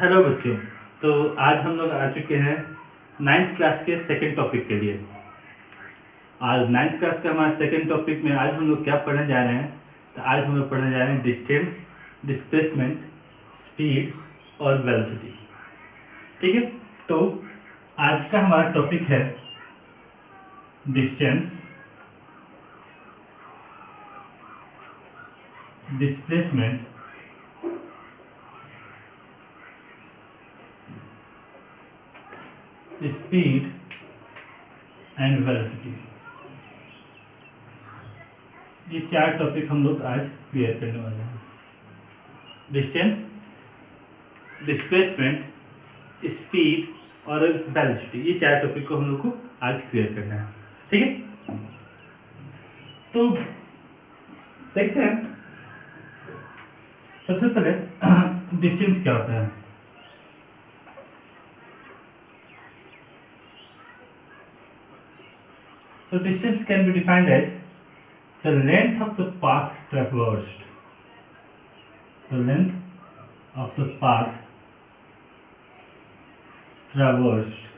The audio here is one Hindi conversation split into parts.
हेलो बच्चों। तो आज हम लोग आ चुके हैं नाइन्थ क्लास के सेकंड टॉपिक के लिए। आज नाइन्थ क्लास का हमारा सेकंड टॉपिक में आज हम लोग क्या पढ़ने जा रहे हैं, तो आज हम लोग पढ़ने जा रहे हैं डिस्टेंस, डिस्प्लेसमेंट, स्पीड और वेलोसिटी। ठीक है, तो आज का हमारा टॉपिक है distance, displacement, speed and velocity. ये चार टॉपिक हम लोग आज क्लियर करने वाले हैं। डिस्टेंस, डिस्प्लेसमेंट, स्पीड और वेलोसिटी, ये चार टॉपिक को हम लोग को आज क्लियर करना है। ठीक है, तो देखते हैं सबसे पहले डिस्टेंस क्या होता है। So distance can be defined as the length of the path traversed. The length of the path traversed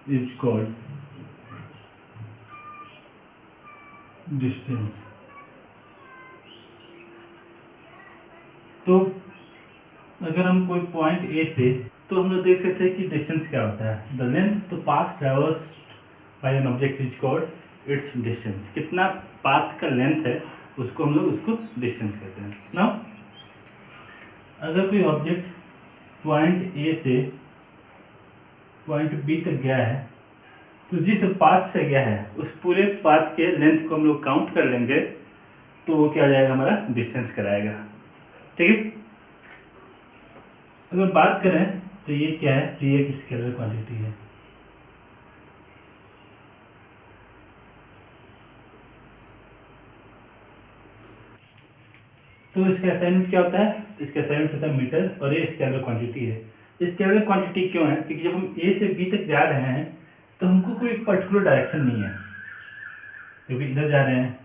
is called distance. तो अगर हम कोई पॉइंट ए से, तो हम लोग देख रहे थे कि डिस्टेंस क्या होता है। The length of the path traversed by an object is called its distance. कितना पाथ का लेंथ है उसको हम लोग उसको डिस्टेंस कहते हैं। नाउ अगर कोई ऑब्जेक्ट पॉइंट ए से पॉइंट बी तक गया है, तो जिस पाथ से गया है उस पूरे पाथ के लेंथ को हम लोग काउंट कर लेंगे, तो वो क्या हो जाएगा, हमारा डिस्टेंस कराएगा। ठीक है, अगर बात करें तो ये क्या है, तो ये एक स्केलर क्वांटिटी है। तो इसका असाइनमेंट क्या होता है, इसका असाइनमेंट होता है मीटर, और ये स्केलर क्वांटिटी है। स्केलर क्वांटिटी क्यों है, क्योंकि जब हम ए से बी तक जा रहे हैं तो हमको कोई पर्टिकुलर डायरेक्शन नहीं है। कभी इधर जा रहे हैं,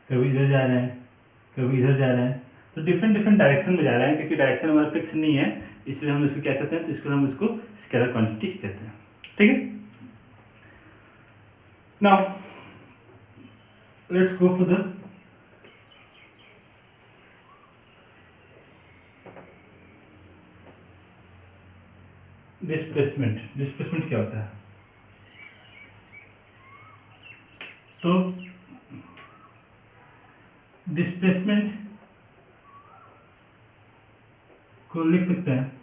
कभी इधर जा रहे हैं, कभी इधर जा रहे हैं, तो डिफरेंट डिफरेंट डायरेक्शन में जा रहे हैं। क्योंकि डायरेक्शन हमारा फिक्स नहीं है, इसलिए हम इसको क्या कहते हैं, तो इसको हम इसको स्केलर क्वांटिटी कहते हैं। ठीक है, now let's go for the displacement. Displacement क्या होता है, तो डिस्प्लेसमेंट को लिख सकते हैं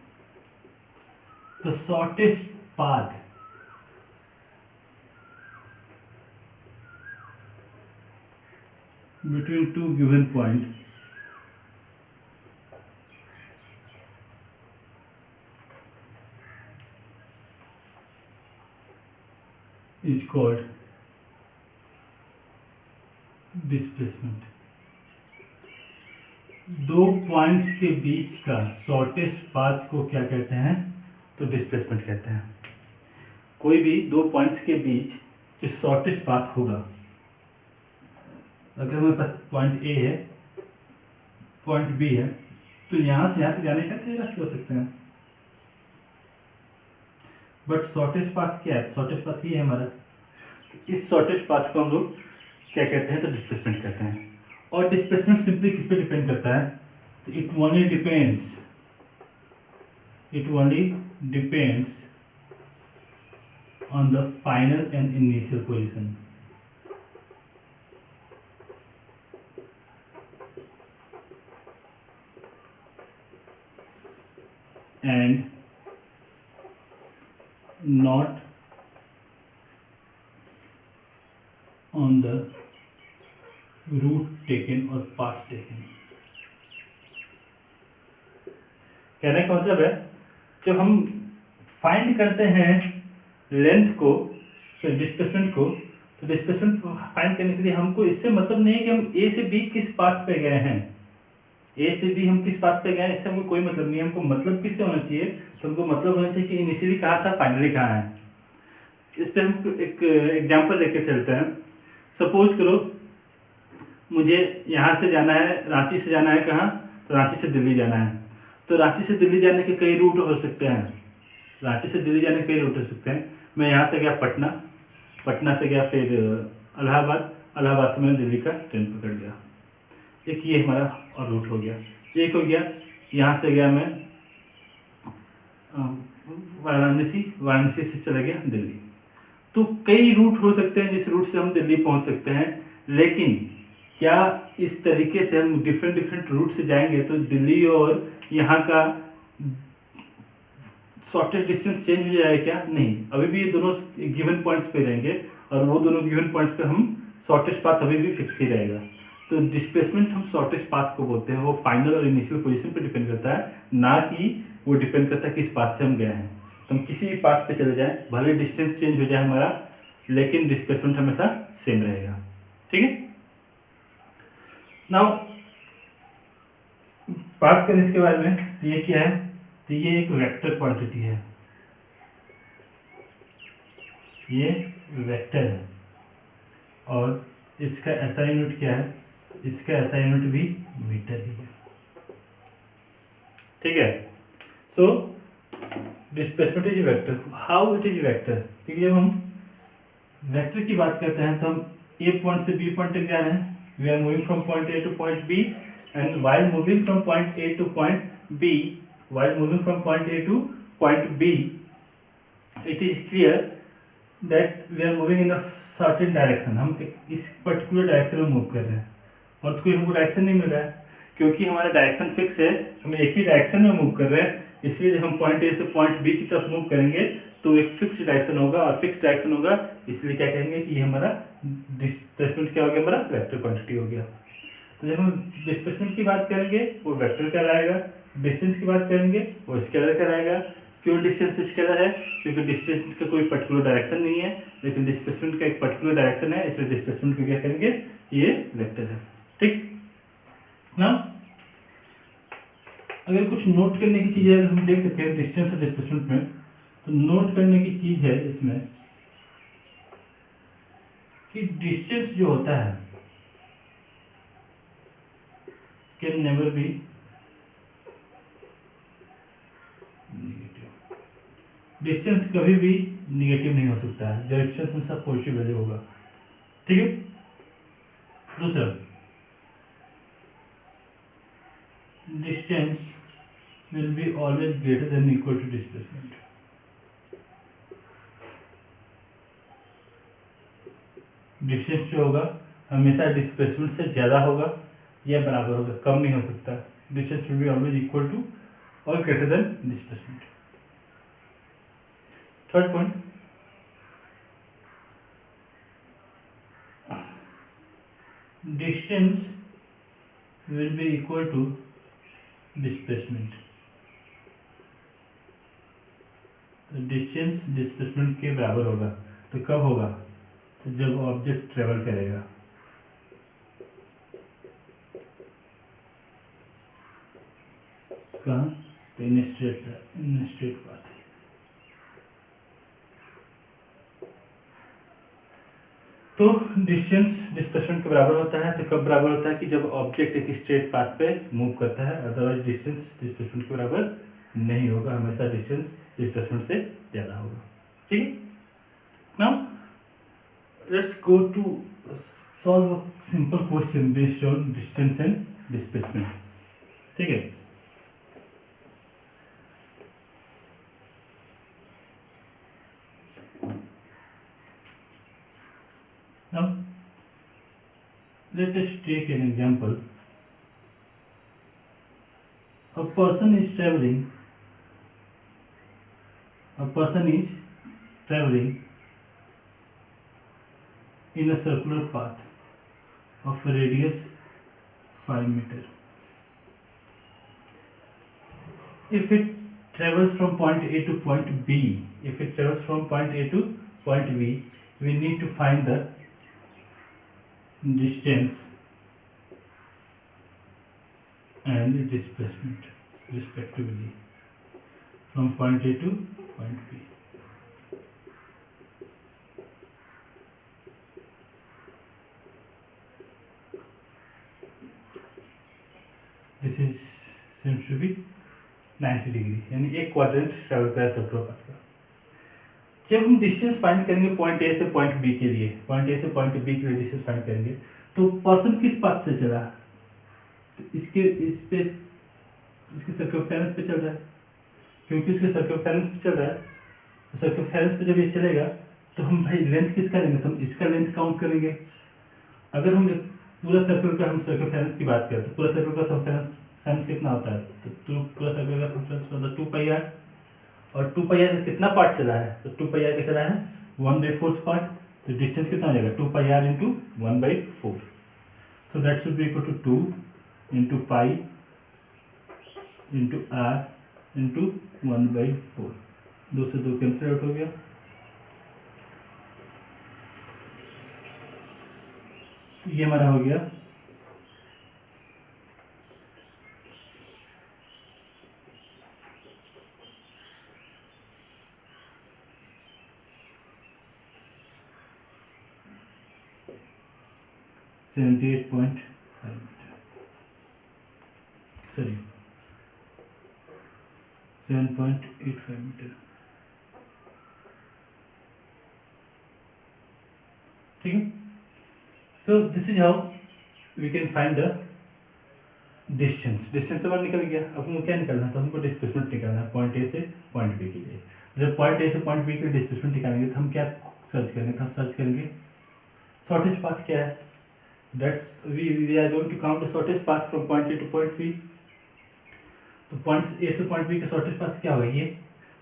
the shortest path between two given point is called displacement. दो पॉइंट्स के बीच का शॉर्टेस्ट पाथ को क्या कहते हैं, तो डिस्प्लेसमेंट कहते हैं। कोई भी दो पॉइंट्स के बीच जो शॉर्टेस्ट पाथ होगा, अगर हमारे पास पॉइंट ए है, पॉइंट बी है, तो यहाँ से यहाँ तक जाने का कई रास्ते हो सकते हैं, बट शॉर्टेस्ट पाथ क्या है, शॉर्टेस्ट पाथ ये है हमारा। तो इस शॉर्टेस्ट पाथ को हम लोग क्या कहते हैं, तो डिस्प्लेसमेंट कहते हैं। और डिस्प्लेसमेंट सिंपली किस पे डिपेंड करता है, तो it only depends on the final and initial position. And not on the route taken or path taken. कहने का मतलब है, जब हम फाइंड करते हैं लेंथ को, डिस्प्लेसमेंट को, तो डिस्प्लेसमेंट फाइंड करने के लिए हमको इससे मतलब नहीं है कि हम ए से बी किस पाथ पे गए हैं, ए से बी हम किस पाथ पे गए हैं, इससे हमको कोई मतलब नहीं है। हमको मतलब किससे होना चाहिए, तो हमको मतलब होना चाहिए कि इनिशियली कहाँ था, फाइनली कहाँ है। इस पर हम एक एग्जाम्पल लेके चलते हैं। सपोज करो मुझे यहाँ से जाना है, रांची से जाना है कहाँ, तो रांची से दिल्ली जाना है, तो रांची से दिल्ली जाने के कई रूट हो सकते हैं। रांची से दिल्ली जाने के कई रूट हो सकते हैं। मैं यहाँ से गया पटना, पटना से गया फिर इलाहाबाद, इलाहाबाद से मैंने दिल्ली का ट्रेन पकड़ लिया। एक ये हमारा और रूट हो गया। एक हो गया यहाँ से गया मैं वाराणसी, वाराणसी से चला गया दिल्ली। तो कई रूट हो सकते हैं जिस रूट से हम दिल्ली पहुंच सकते हैं, लेकिन क्या इस तरीके से हम डिफरेंट डिफरेंट रूट से जाएंगे तो दिल्ली और यहाँ का शॉर्टेस्ट डिस्टेंस चेंज हो जाएगा क्या? नहीं, अभी भी ये दोनों गिवन पॉइंट्स पे रहेंगे और वो दोनों गिवन पॉइंट्स पे हम शॉर्टेस्ट पाथ अभी भी फिक्स ही रहेगा। तो डिस्प्लेसमेंट हम शॉर्टेस्ट पाथ को बोलते हैं, वो फाइनल और इनिशियल पोजीशन पे डिपेंड करता है, ना कि वो डिपेंड करता है किस पाथ से हम गए हैं। तो हम किसी भी पाथ पे चले जाएं, भले डिस्टेंस चेंज हो जाए हमारा, लेकिन डिस्प्लेसमेंट हमेशा सेम रहेगा। ठीक है, नाउ बात करें इसके बारे में, तो ये क्या है? तो ये एक वेक्टर क्वांटिटी है, ये वेक्टर है और इसका एसआई यूनिट क्या है? इसका एसआई यूनिट भी मीटर ही है। ठीक है, so displacement is vector. How it is vector? क्योंकि जब हम वेक्टर की बात करते हैं तो हम ए पॉइंट से बी पॉइंट तक जा रहे हैं, we are moving from point A to point B, and while moving from point A to point B, while moving from point A to point B, it is clear that we are moving in a certain direction। हम इस पर्टिकुलर डायरेक्शन में मूव कर रहे हैं और कोई हमको डायरेक्शन नहीं मिल रहा है, क्योंकि हमारा डायरेक्शन फिक्स है, हम एक ही डायरेक्शन में मूव कर रहे हैं। इसलिए जब हम पॉइंट ए से पॉइंट बी की तरफ मूव करेंगे तो एक फिक्स डायरेक्शन होगा, और फिक्स डायरेक्शन होगा इसलिए क्या कहेंगे कि ये हमारा डिस्प्लेसमेंट क्या हो गया? हमारा वेक्टर क्वांटिटी हो गया। तो जब हम डिस्प्लेसमेंट की बात करेंगे वो वेक्टर कहलाएगा, डिस्टेंस की बात करेंगे वो स्केलर कहलाएगा। क्यों डिस्टेंस स्केलर है? क्योंकि डिस्टेंस का कोई पर्टिकुलर डायरेक्शन नहीं है, लेकिन डिस्प्लेसमेंट का एक पर्टिकुलर डायरेक्शन है, इसलिए डिस्प्लेसमेंट को क्या करेंगे? ये वेक्टर है। ठीक ना? अगर कुछ नोट करने की चीज़ है हम देख सकते हैं डिस्टेंस और डिस्प्लेसमेंट में, तो नोट करने की चीज़ है इसमें कि डिस्टेंस जो होता है can never be negative. Distance कभी भी नेगेटिव नहीं हो सकता है, डिस्टेंस हमेशा पॉजिटिव वैल्यू होगा। ठीक है, दूसरा distance will be always greater than equal to displacement. Distance जो होगा हमेशा डिस्प्लेसमेंट से ज़्यादा होगा या बराबर होगा, कम नहीं हो सकता। Distance will be always equal to और greater than displacement. Third point, distance will be equal to displacement. तो डिस्टेंस डिस्प्लेसमेंट के बराबर होगा। तो कब होगा? तो जब ऑब्जेक्ट ट्रेवल करेगा। कहाँ? तो इन स्ट्रेट पाथ। तो डिस्टेंस डिस्प्लेसमेंट के बराबर होता है। तो कब बराबर होता है? कि जब ऑब्जेक्ट एक स्ट्रेट पाथ पे मूव करता है, अदरवाइज डिस्टेंस डिस्प्लेसमेंट के बराबर नहीं होगा, हमेशा डिस्टेंस डिस्प्लेसमेंट से ज़्यादा होगा। ठीक है, now let's go to solve a simple question based on distance and displacement. ठीक है, now let us take an example. A person is traveling in a circular path of a radius 5 meter. If it travels from point A to point B, we need to find the distance and displacement respectively from point A to point B. This is seems to be 90 degree, यानी एक क्वाड्रेंट ट्रैवल करा सर्कुलर पाथ का। जब हम डिस्टेंस फाइंड करेंगे पॉइंट ए से पॉइंट बी के लिए, पॉइंट ए से पॉइंट बी के लिए डिस्टेंस फाइंड करेंगे, तो पर्सन किस पाथ से चला, तो इस पे इसके सर्कमफेरेंस पे चल रहा है, क्योंकि उसके सर्कमफेरेंस पे चल रहा है, तो सर्कमफेरेंस पे जब ये चलेगा तो हम भाई लेंथ किसका लेंगे, तो हम इसका लेंथ काउंट करेंगे। अगर हम पूरा सर्कल का हम सर्कमफेरेंस की बात करें तो पूरा सर्कल का सर्कमफेरेंस कितना होता है, तो पूरा सर्कल का सर्कमफेरेंस होता है 2 पाई आर, और 2 पाई आर का कितना पार्ट चला है, तो 2 पाई आर का चला है 1/4 पार्ट, तो डिस्टेंस कितना हो जाएगा 2 pi r into 1/4, so that should be equal to 2 into pi into r into 1/4, 2 से 2 कैंसिल आउट हो गया, ये हमारा हो गया 78.5 मीटर, सॉरी 7.85 मीटर, ठीक है। So this is how we can find the distance. Distance तो बाहर निकल गया, अब हमको क्या निकालना है, तो हमको डिस्प्लेसमेंट निकालना है पॉइंट ए से पॉइंट बी के लिए। जब पॉइंट ए से पॉइंट बी के लिए डिस्प्लेसमेंट निकालेंगे तो हम क्या सर्च करेंगे, तो हम सर्च करेंगे शॉर्टेस्ट पाथ क्या है, that's we are going to count the shortest path from point A to point B. तो पॉइंट ए से पॉइंट बी का शॉर्टेस्ट पाथ क्या होगा, ये,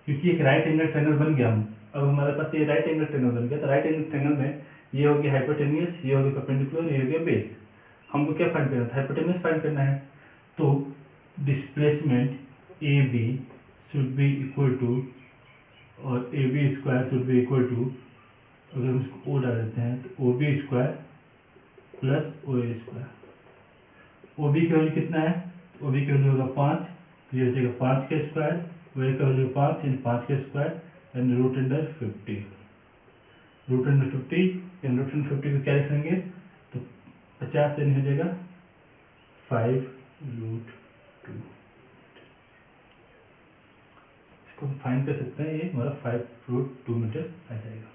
क्योंकि एक राइट एंगल ट्रायंगल बन गया हम, अब हमारे पास ये राइट एंगल ट्रायंगल बन गया, तो राइट एंगल ट्रायंगल में ये हो गया हाइपोटेन्यूस, ये हो गया परपेंडिकुलर, ये हो गया बेस। हमको क्या फाइंड करना था, हाइपोटेन्यूस फाइंड करना है, तो displacement A B should be equal to, और A B square should be equal to, अगर हम इसको ओ डाल देते हैं तो O B square plus O A square. O B की वैल्यू कितना है, ओ बी की वैल्यू होगा 5, तो ये हो जाएगा 5 का स्क्वायर, ओ ए का वैल्यू 5 इन 5 का square and root under 50, root under 50 and root under 50 को क्या लिखेंगे, तो 50 यानी हो जाएगा 5√2, इसको हम फाइंड कर सकते हैं, ये हमारा 5√2 मीटर आ जाएगा।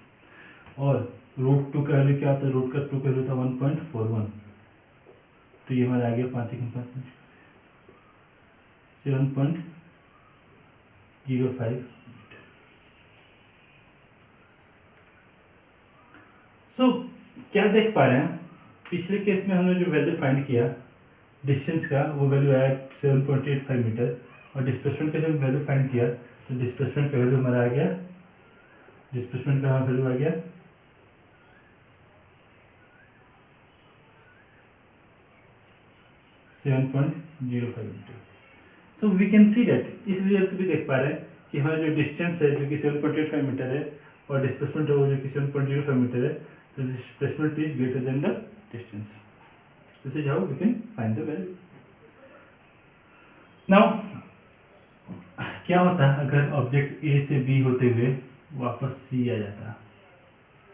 और √2 का वैल्यू क्या होता है, रूट का 2 का वैल्यू था 1.41, तो ये हमारा आ गया 5 7.05 मीटर। सो क्या देख पा रहे हैं, पिछले केस में हमने जो वैल्यू फाइंड किया डिस्टेंस का, वो वैल्यू आया 7.85 मीटर, और डिस्प्लेसमेंट का जब वैल्यू फाइंड किया तो डिस्प्लेसमेंट का वैल्यू हमारा आ गया, डिस्प्लेसमेंट का वैल्यू आ गया 7.05 मीटर। So we can see that, इस रिजल्ट से भी देख पा रहे हैं कि हमारा जो डिस्टेंस है जो कि 7.85 मीटर है, और डिस्प्लेसमेंट है वो जो कि 7.05 मीटर है, तो displacement is greater than the distance. This is how we can find the value. Now क्या होता है अगर ऑब्जेक्ट ए से बी होते हुए वापस सी आ जाता,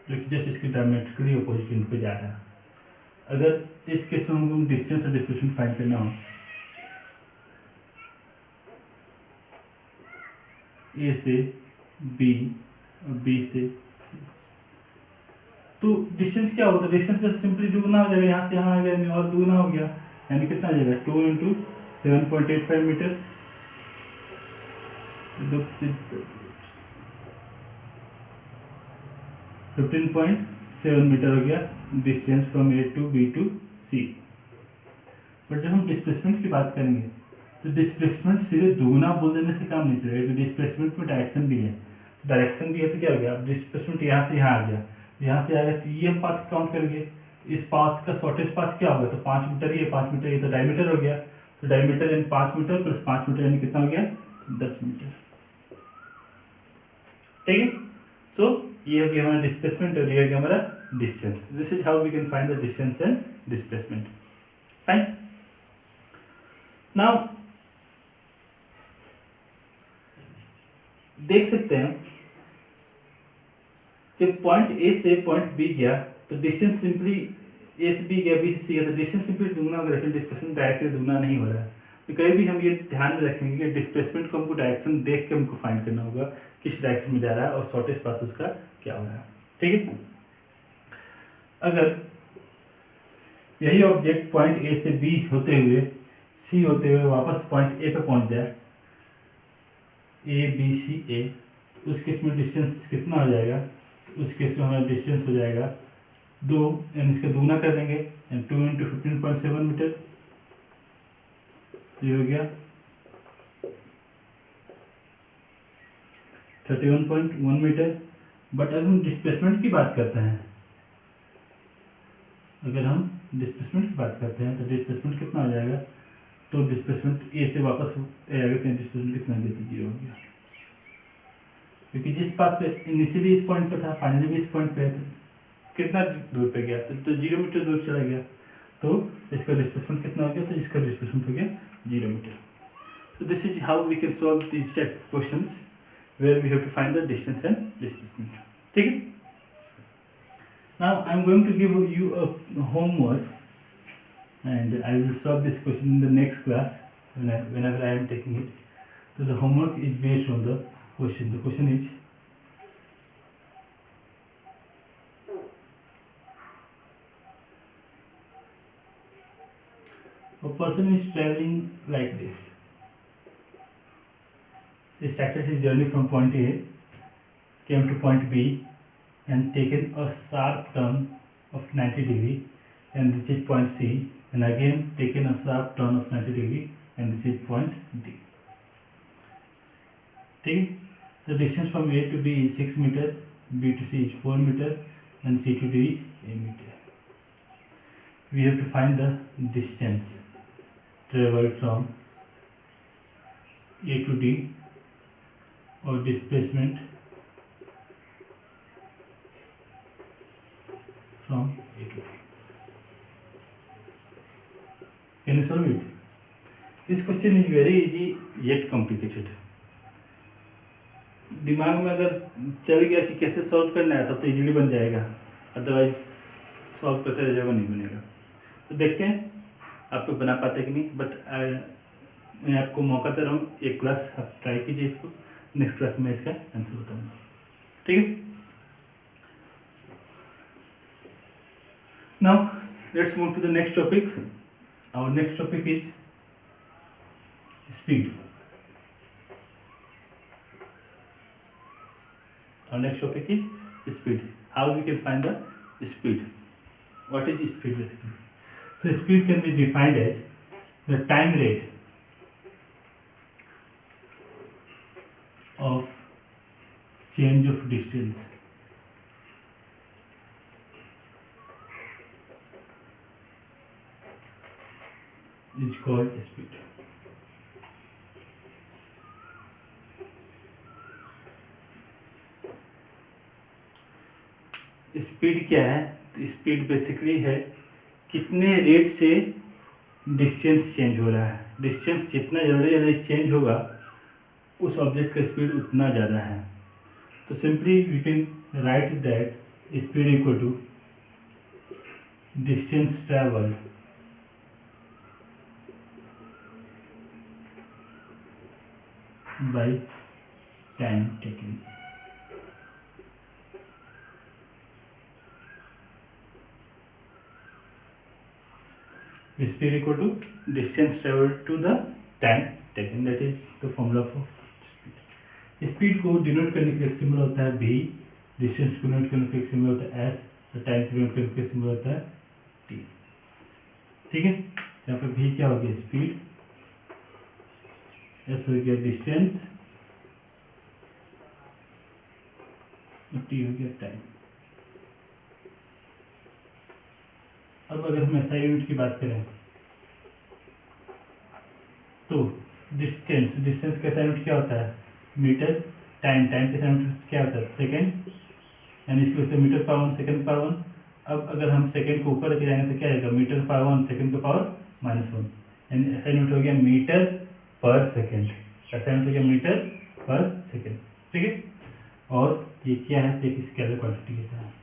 जो कि जस्ट इसके डायमेट्रिकली अपोजिट एंड पे जा रहा है। अगर इस केस में हमको डिस्टेंस और डिस्प्लेसमेंट फाइंड करना हो, ए से बी और बी से, तो डिस्टेंस क्या होता है, डिस्टेंस जस्ट सिंपली दुगना हो जाएगा, यहाँ से यहाँ आ गया और दुगना हो गया, यानी कितना आ जाएगा 2 इंटू 7.85 मीटर, 15.7 मीटर हो गया distance from A to B to C. But जब हम डिस्प्लेसमेंट की बात करेंगे तो डिस्प्लेसमेंट सीधे दुगना बोल देने से काम नहीं चलेगा, क्योंकि डिस्प्लेसमेंट में डायरेक्शन भी है, तो डायरेक्शन भी है तो क्या हो गया, अब डिस्प्लेसमेंट यहाँ से यहाँ आ गया, यहाँ से आ गया तो ये पाथ काउंट करेंगे, इस पाथ का शॉर्टेस्ट पाथ क्या होगा, तो 5 मीटर, ये 5 मीटर, ये तो डायमीटर हो गया, तो डायमीटर यानी 5 मीटर प्लस 5 मीटर यानी कितना हो गया 10 मीटर, ठीक है। सो ये हो गया हमारा डिस्प्लेसमेंट और ये हो गया हमारा distance. This is how we can find the distance and displacement, fine. Now देख सकते हैं जब पॉइंट ए से पॉइंट बी गया तो डिस्टेंस सिंपली ए से बी गया, बी से सी गया, तो डिस्टेंस सिंपली दुगना हो गया, लेकिन डिस्प्लेसमेंट डायरेक्टली दुगना नहीं हो रहा है। तो कहीं भी हम ये ध्यान में रखेंगे कि डिस्प्लेसमेंट को हमको डायरेक्शन देख के हमको फाइंड करना होगा, किस डायरेक्शन में जा रहा है और शॉर्टेस्ट पाथ उसका क्या हो रहा है। ठीक है, अगर यही ऑब्जेक्ट पॉइंट ए से बी होते हुए सी होते हुए वापस पॉइंट ए पे पहुंच जाए, ए बी सी ए, तो उस केस में डिस्टेंस कितना हो जाएगा? तो उस केस में हमारा डिस्टेंस हो जाएगा 2, यानी इसका दूना कर देंगे, 2 × 15.7 मीटर, तो ये हो गया 31.1 मीटर। बट अगर हम डिस्प्लेसमेंट की बात करते हैं, तो डिस्प्लेसमेंट कितना हो जाएगा? तो डिस्प्लेसमेंट ए से वापस आएगा, तो डिस्प्लेसमेंट कितना देते? 0 हो गया, क्योंकि जिस पाथ पे इनिशियली इस पॉइंट पे था, फाइनली भी इस पॉइंट पे है, तो कितना दूर पे गया? तो 0 मीटर दूर चला गया, तो इसका डिस्प्लेसमेंट कितना हो गया? तो इसका डिस्प्लेसमेंट हो गया 0 metre. So this is how we can solve these type of questions where we have to find the distance and displacement. ठीक है? Now I am going to give you a homework and I will solve this question in the next class whenever I am taking it. So the homework is based on the question. The question is, a person is traveling like this. He started his journey from point A, came to point B and taken a sharp turn of 90 degree and reached point C, and again taken a sharp turn of 90 degree and reached point D. ठीक है, the distance from A to B is 6 meter, B to C is 4 meter and C to D is 8 meter. We have to find the distance traveled from A to D or displacement from A to B. Can you solve it? This question is very easy yet complicated. दिमाग में अगर चल गया कि कैसे सॉल्व करना है तब तो इजीली बन जाएगा, अदरवाइज सॉल्व करते रह जाएगा, नहीं बनेगा। तो देखते हैं आपको बना पाते कि नहीं, बट मैं आपको मौका दे रहा हूँ, एक क्लास आप ट्राई कीजिए इसको, नेक्स्ट क्लास में इसका आंसर बताऊंगा। ठीक है, now let's move to the next topic. Our next topic is speed. Our next topic is speed. How we can find the speed? What is speed basically? So speed can be defined as the time rate of change of distance is called speed. Speed क्या है? तो स्पीड बेसिकली है कितने रेट से डिस्टेंस चेंज हो रहा है। डिस्टेंस जितना जल्दी जल्दी चेंज होगा उस ऑब्जेक्ट का स्पीड उतना ज़्यादा है। तो simply we can write that speed equal to distance travelled by time taken. Speed equal to distance traveled to the time taken, that is the formula for speed. Speed को डिनोट करने के लिए एक सिंबल होता है v, डिस्टेंस को डिनोट करने के लिए एक सिंबल होता है s, और टाइम को डिनोट करने के लिए सिंबल होता है t। ठीक है, यहाँ पे v क्या हो गया? स्पीड, s हो गया डिस्टेंस, और t हो गया टाइम। अब अगर हम SI यूनिट की बात करें तो डिस्टेंस का SI यूनिट क्या होता है? मीटर। टाइम का SI यूनिट क्या होता है? सेकेंड, यानी इसको उससे मीटर पर 1 सेकेंड पर 1। अब अगर हम सेकेंड को ऊपर लेके जाएंगे तो क्या आएगा? मीटर पर 1 सेकेंड का पावर -1, यानी SI यूनिट हो गया मीटर पर सेकेंड। SI यूनिट हो गया मीटर पर सेकेंड। ठीक है, और ये क्या है? तो एक स्केलर क्वांटिटी होता है।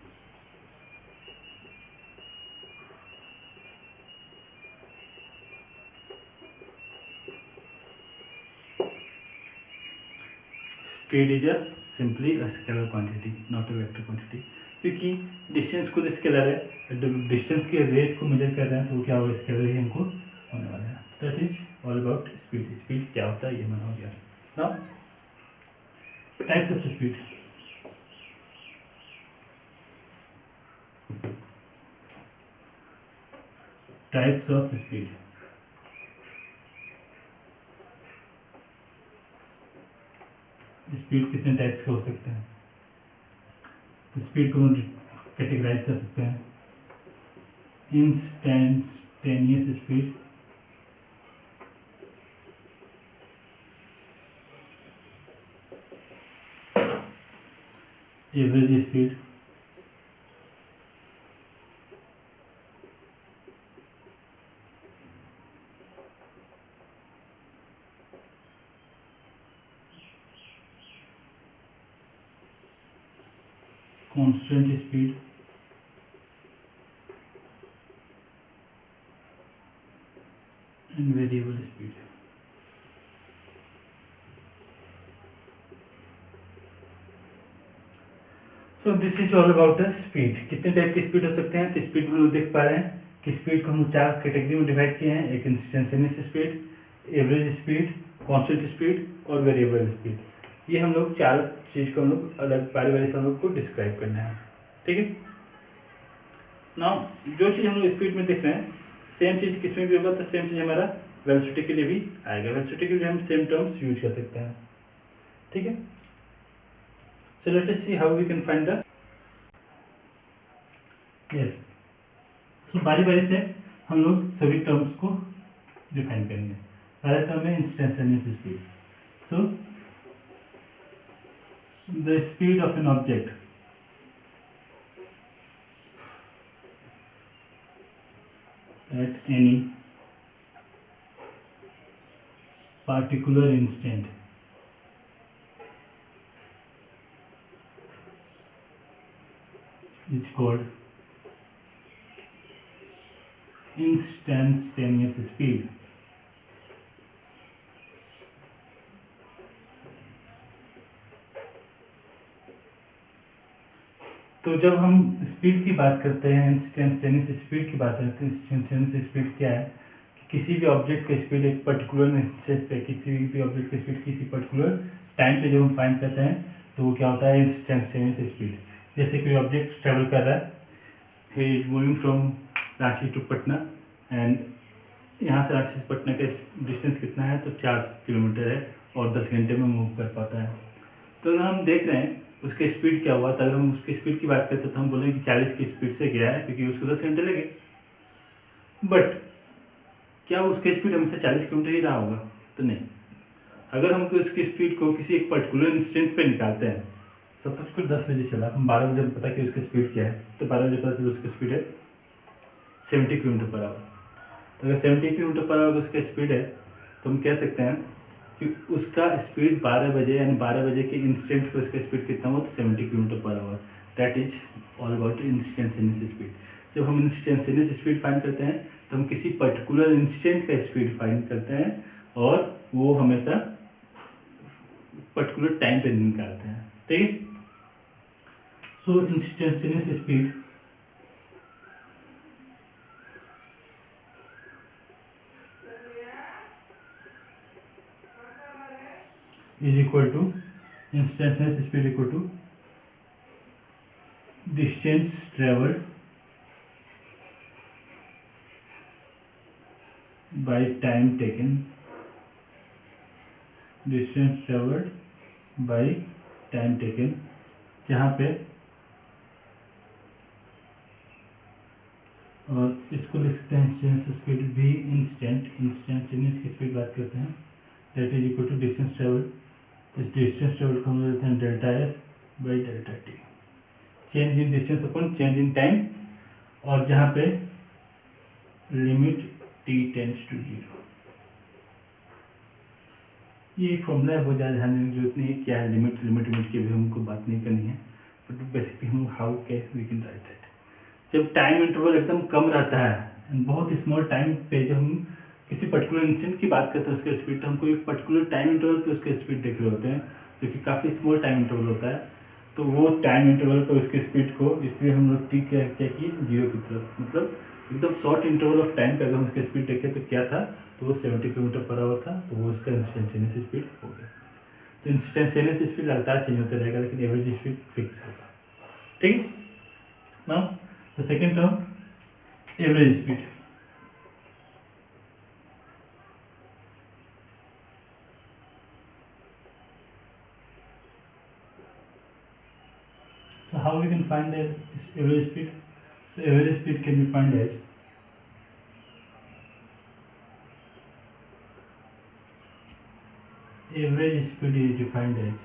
Speed is a simply a scalar quantity not a vector quantity, क्योंकि डिस्टेंस खुद स्केलर है, डिस्टेंस के रेट को मेजर कर रहे हैं तो वो क्या होगा, स्केलर ही हमको होने वाला है। That is all about speed. Speed क्या होता है ये माना हो गया। Now types of speed. Types of speed. Speed कितने टाइप्स के हो सकते हैं, तो स्पीड को हम कैटेगराइज कर सकते हैं। Instantaneous speed, average speed, constant speed, and variable speed. So this is all about the speed. कितने टाइप की स्पीड हो सकते हैं, तो स्पीड में हम देख पा रहे हैं कि स्पीड को हम 4 कैटेगरी में डिवाइड किए हैं। एक instantaneous speed, average speed, constant speed और वेरिएबल स्पीड। ये हम लोग 4 चीज़ को हम लोग अलग बारी बारी से हम लोग को डिस्क्राइब करना है। ठीक है। नाउ जो चीज़ हम लोग स्पीड में देख रहे हैं सेम चीज़ किसमें भी होगा, तो सेम चीज़ हमारा वेलोसिटी के लिए भी आएगा। वेलोसिटी के लिए हम सेम टर्म्स यूज कर सकते हैं। ठीक है। So let us see how we can find the yes. So बारी बारी से हम लोग सभी टर्म्स को डिफाइन करेंगे। पहला टर्म है instantaneous speed. So the speed of an object at any particular instant is called instantaneous speed. तो जब हम स्पीड की बात करते हैं, इंस्टेंटेनियस स्पीड की बात करते हैं, इंस्टेंटेनियस स्पीड क्या है कि किसी भी ऑब्जेक्ट का स्पीड एक पर्टिकुलर इंस्टेंट पे, किसी भी ऑब्जेक्ट का स्पीड किसी पर्टिकुलर टाइम पे जब हम फाइंड करते हैं तो वो क्या होता है, इंस्टेंटेनियस स्पीड। जैसे कोई ऑब्जेक्ट ट्रेवल कर रहा है, he is moving from Ranchi to Patna एंड यहाँ से रांची से पटना का डिस्टेंस कितना है, तो 4 किलोमीटर है और 10 घंटे में मूव कर पाता है। तो अगर हम देख रहे हैं उसके स्पीड क्या हुआ, तो अगर हम उसकी स्पीड की बात करते तो हम बोलेंगे कि 40 की स्पीड से गया है क्योंकि उसको 10 घंटे लगे। बट क्या उसकी स्पीड हमेशा 40 किलोमीटर ही रहा होगा, तो नहीं। अगर हम उसकी स्पीड को किसी एक पर्टिकुलर इंस्टेंट पे निकालते हैं, सपोज कुछ 10 बजे चला, हम 12 बजे पता कि उसकी स्पीड क्या है, तो 12 बजे पता चला उसकी स्पीड है 70 किलोमीटर पर आवर। तो अगर 70 किलोमीटर पर आवर उसका स्पीड है तो हम कह सकते हैं कि उसका स्पीड 12 बजे यानी 12 बजे के इंस्टेंट पे उसका स्पीड कितना हुआ, तो 70 kilometre per hour. That is all about instantaneous speed. जब हम इंस्टेंटेनियस स्पीड फाइंड करते हैं तो हम किसी पर्टिकुलर इंस्टेंट का स्पीड फाइंड करते हैं और वो हमेशा पर्टिकुलर टाइम पे निकालते हैं। ठीक है। So instantaneous speed is equal to instantaneous speed equal to distance traveled by time taken, distance traveled by time taken, जहाँ पे और इसको लिख सकते हैं इंस्टेंटेनियस स्पीड भी इंस्टेंटेनियस की स्पीड बात करते हैं, that is equal to distance travelled. इस डिस्टेंस ट्रेवल को हम लेते हैं delta S by delta T, change in distance upon change in time, और जहाँ पे लिमिट टी टेंड्स टू 0। ये एक फॉर्मूला है, बहुत ज़्यादा ध्यान देने की जरूरत नहीं है क्या है लिमिट की भी हमको बात नहीं करनी है, बट बेसिकली हम हाउ के वी कैन राइट इट। जब टाइम इंटरवल एकदम कम रहता है, बहुत स्मॉल टाइम पे जब हम किसी पर्टिकुलर इंस्टेंट की बात करते हैं उसके स्पीड, तो हमको एक पर्टिकुलर टाइम इंटरवल पे उसके स्पीड देख रहे होते हैं, जो कि काफ़ी स्मॉल टाइम इंटरवल होता है, तो वो टाइम इंटरवल पर उसकी स्पीड को इसलिए हम लोग टी क्या किए 0 की तरफ, मतलब एकदम शॉर्ट इंटरवल ऑफ टाइम पे अगर हम उसकी स्पीड देखें तो क्या था, तो वो 70 किलोमीटर पर आवर था, तो वो उसका इंस्टेंटेनियस स्पीड हो गया। तो इंस्टेंटेनियस स्पीड लगातार चेंज होते रहेगा, लेकिन एवरेज स्पीड फिक्स होगा। ठीक। Now the second term average speed. So how we can find the average speed? So average speed can be found as average speed is defined as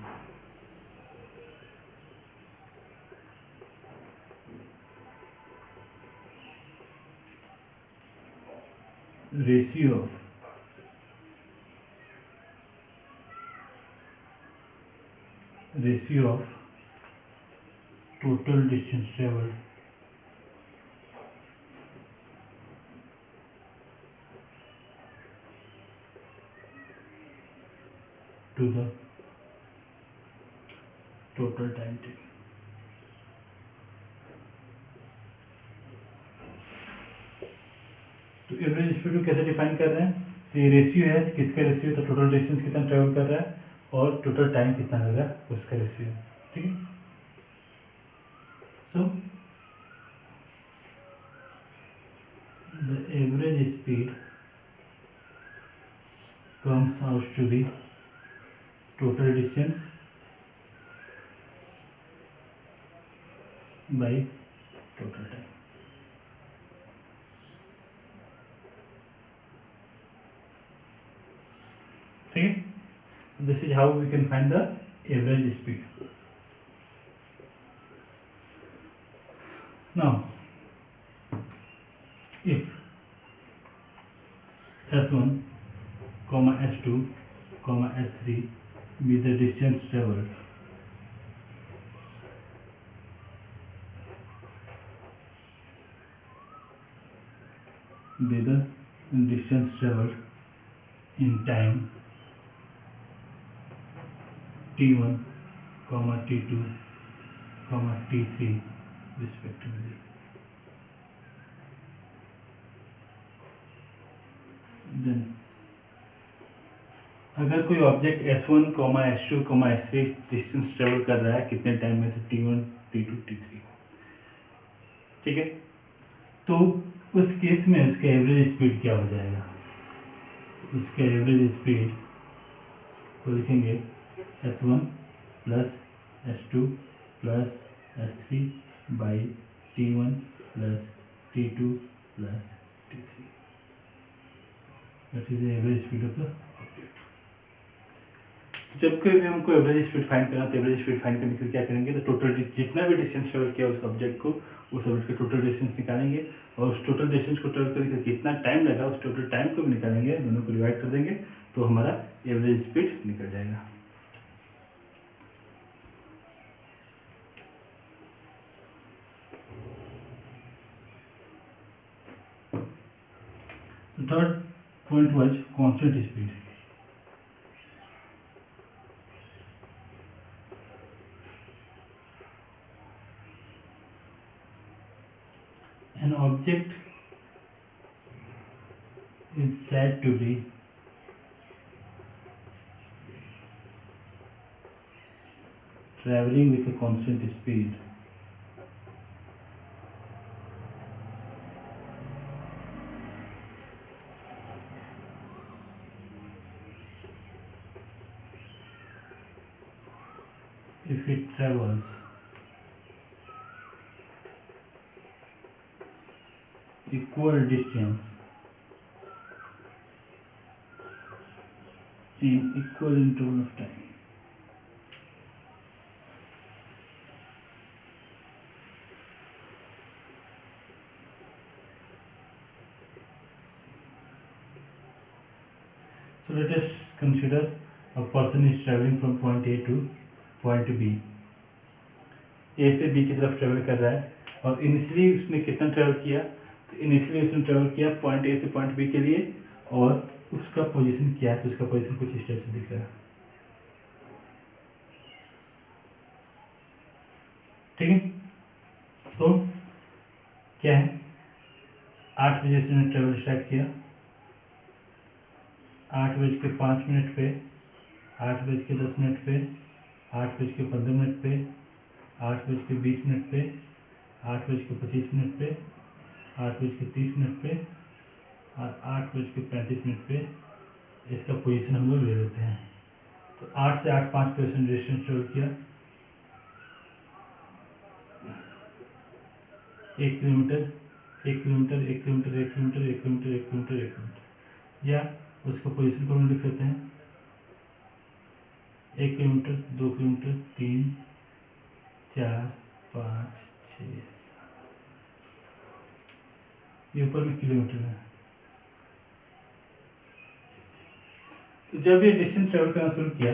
ratio of total distance traveled to the total time taken. तो एवरेज स्पीड को कैसे डिफाइन कर रहे हैं? तो ये रेशियो है, किसका रेशियो? तो टोटल डिस्टेंस कितना ट्रेवल कर रहा है और टोटल टाइम कितना लगा उसका रेशियो। ठीक है। So the average speed comes out to be total distance by total time. Okay, this is how we can find the average speed. Now if s1 comma s2 comma s3 be the distance traveled in time t1 comma t2 comma t3 respectively, then अगर कोई object s1 s2 s3 distance travel कर रहा है कितने टाइम में, तो t1 t2 t3। ठीक है। तो उस केस में उसका एवरेज स्पीड क्या हो जाएगा? उसका एवरेज स्पीड को लिखेंगे s1 plus s2 plus s3 by t1 plus t2 plus t3। That is the average speed of the object. जब कभी हमको एवरेज स्पीड फाइंड करना, तो एवरेज स्पीड फाइंड करने के लिए क्या करेंगे, तो टोटल जितना भी डिस्टेंस ट्रेवल किया उस ऑब्जेक्ट को, उस ऑब्जेक्ट का टोटल डिस्टेंस निकालेंगे और उस टोटल डिस्टेंस को ट्रेवल करने के कितना टाइम लगा उस टोटल टाइम को भी निकालेंगे, दोनों को डिवाइड कर देंगे, तो हमारा एवरेज स्पीड निकल जाएगा। Third point was constant speed. An object is said to be traveling with a constant speed if it travels equal distance in equal interval of time. So let us consider a person is traveling from point A to point B. A से B की तरफ ट्रेवल कर रहा है और इनिशियली उसने कितना ट्रेवल किया, तो इनिशियली उसने ट्रेवल किया पॉइंट ए से पॉइंट बी के लिए और उसका पोजीशन क्या है, तो उसका पोजीशन कुछ इस टाइप से दिख रहा है। ठीक है। तो क्या है, 8 बजे से उसने ट्रेवल स्टार्ट किया, 8:05 पे, 8:10 पे, 8:15 पे, 8:20 पे, 8:25 पे, 8:30 पे और 8:35 पे इसका पोजीशन हम लोग ले लेते हैं। तो 8 से 8:05 पे उसने डिस्टेंस ट्रेवल किया, 1 kilometre, 1 kilometre, 1 kilometre, 1 kilometre, 1 kilometre, 1 kilometre, 1 kilometre, या उसका पोजीशन को हम लिख सकते हैं 1 किलोमीटर, 2 किलोमीटर, 3, 4, 5, 6, ये ऊपर में किलोमीटर है। तो जब ये डिस्टेंस ट्रेवल करना शुरू किया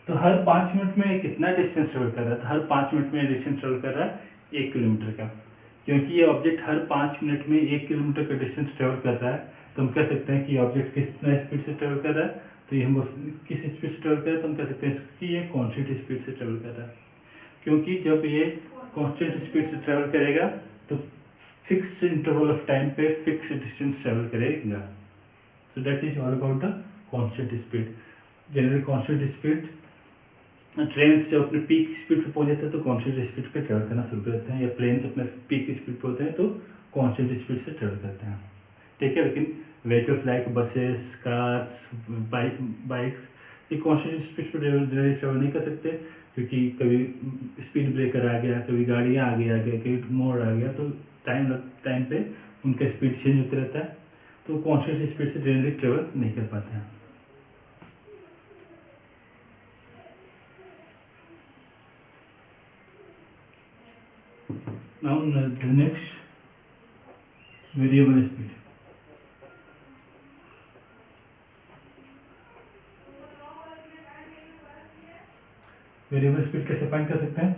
तो हर 5 मिनट में कितना डिस्टेंस ट्रेवल कर रहा था, हर 5 मिनट में डिस्टेंस ट्रेवल कर रहा है 1 किलोमीटर का। क्योंकि ये ऑब्जेक्ट हर 5 मिनट में 1 किलोमीटर का डिस्टेंस ट्रेवल कर रहा है, तो हम कह सकते हैं कि ऑब्जेक्ट कितना स्पीड से ट्रेवल कर रहा है। तो ये हम किस स्पीड से ट्रेवल कर रहा है, तो हम कह सकते हैं कि ये कॉन्स्टेंट स्पीड से ट्रेवल कर रहा है। क्योंकि जब ये कॉन्स्टेंट स्पीड से ट्रेवल करेगा तो फिक्स इंटरवल ऑफ टाइम पे फिक्स डिस्टेंस ट्रेवल करेगा। So that is all about the constant speed. Generally constant speed train जब अपने पीक स्पीड पे पहुंच जाते हैं तो कॉन्स्टेंट स्पीड पे ट्रेवल करना शुरू कर देते हैं, या प्लेन्स अपने पीक स्पीड पे होते हैं तो कॉन्स्टेंट स्पीड से ट्रेवल करते हैं। ठीक है, लेकिन vehicles like buses, cars, bikes ये कॉन्स्टेंट स्पीड पर जनरली ट्रेवल नहीं कर सकते, क्योंकि कभी स्पीड ब्रेकर आ गया, कभी गाड़ियाँ आगे आ गया, कभी मोड़ आ गया, तो टाइम पे उनका स्पीड चेंज होता रहता है, तो कॉन्स्टेंट स्पीड से जनरली ट्रेवल नहीं कर पाते हैं। Now the next variable speed. Variable speed कैसे फाइंड कर सकते हैं?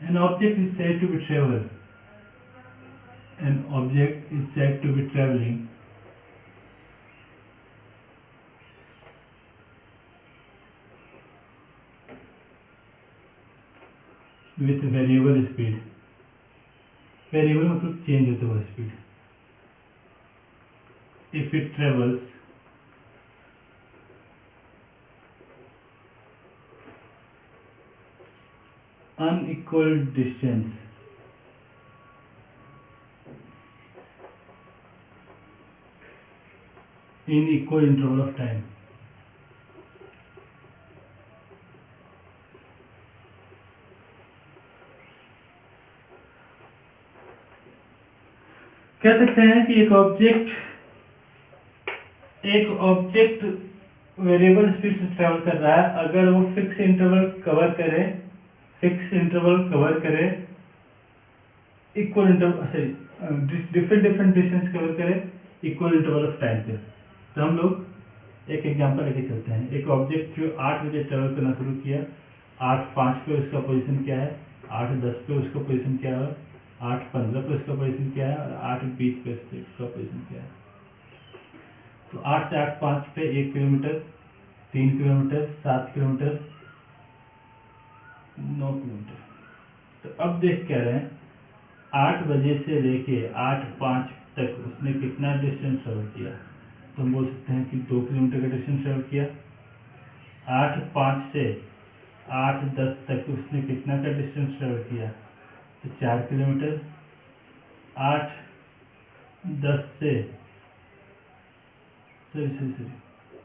An object is said to be travel. An object is said to be traveling with variable speed. Variable मतलब चेंज होता हुआ speed. If it travels unequal distance in equal interval of time, कह सकते हैं कि एक ऑब्जेक्ट वेरिएबल स्पीड से ट्रेवल कर रहा है अगर वो फिक्स इंटरवल कवर करे equal interval sorry different distance cover करे इक्वल इंटरवल ऑफ टाइम पे। तो हम लोग एक एग्जांपल लेके चलते हैं। एक ऑब्जेक्ट जो 8 बजे ट्रेवल करना शुरू किया, 8:05 पे उसका पोजीशन क्या है, 8:10 पे उसका पोजीशन क्या है, 8:15 पे उसका पोजीशन क्या है और 8:20 पे उसका पोजीशन क्या है। तो 8 से 8:05 पे 1 किलोमीटर, 3 किलोमीटर, 7 किलोमीटर, 9 किलोमीटर। तो अब देख कह रहे हैं 8 बजे से लेके 8:05 तक उसने कितना डिस्टेंस ट्रेवल किया। तो हम बोल सकते हैं कि 2 किलोमीटर का डिस्टेंस ट्रेवल किया। 8:05 से 8:10 तक उसने कितना का डिस्टेंस ट्रेवल किया, तो 4 किलोमीटर। 8:10 से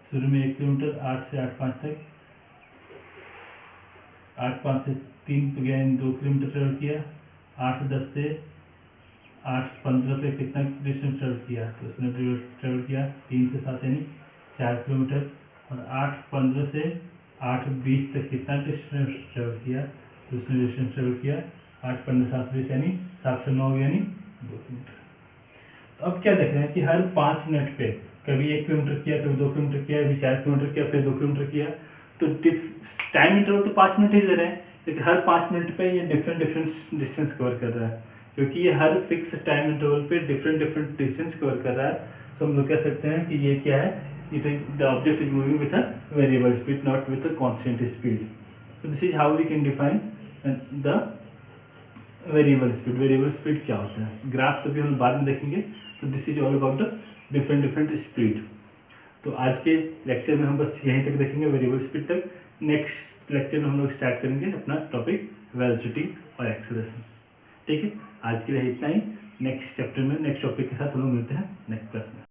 शुरू में 1 किलोमीटर, 8 से 8:05 तक, 8:05 से 3 गया 2 किलोमीटर ट्रेवल किया। 8:10 से 8:15 पे कितना डिस्टेंस ट्रेवल किया, तो उसने ट्रेवल किया 3 से 7 यानी 4 किलोमीटर। और 8:15 से 8:20 तक कितना डिस्टेंस ट्रेवल किया, तो उसने डिस्टेंस ट्रेवल किया 8:15 7:20 यानी 7 से 9 यानी 2 किलोमीटर। तो अब क्या देख रहे हैं कि हर 5 मिनट पे कभी 1 किलोमीटर किया, कभी 2 किलोमीटर किया, कभी 4 किलोमीटर किया, फिर 2 किलोमीटर किया। तो टाइम इंटरवल तो 5 मिनट ही ले रहे हैं, लेकिन हर 5 मिनट पे ये डिफरेंट डिस्टेंस कवर कर रहा है, क्योंकि ये हर फिक्स टाइम इंटरवल पे डिफरेंट डिस्टेंस कवर कर रहा है। तो हम लोग कह सकते हैं कि ये क्या है, the object is moving with a variable speed, not with a constant speed. So this is how we can define the variable speed क्या होता है, ग्राफ्स अभी हम बाद में देखेंगे। तो this is all about the different speed. तो आज के लेक्चर में हम बस यहीं तक देखेंगे, वेरिएबल स्पीड तक। नेक्स्ट लेक्चर में हम लोग स्टार्ट करेंगे अपना टॉपिक वेलोसिटी और एक्सेलरेशन। ठीक है, आज के लिए इतना ही। नेक्स्ट चैप्टर में नेक्स्ट टॉपिक के साथ हम लोग मिलते हैं नेक्स्ट क्लास में।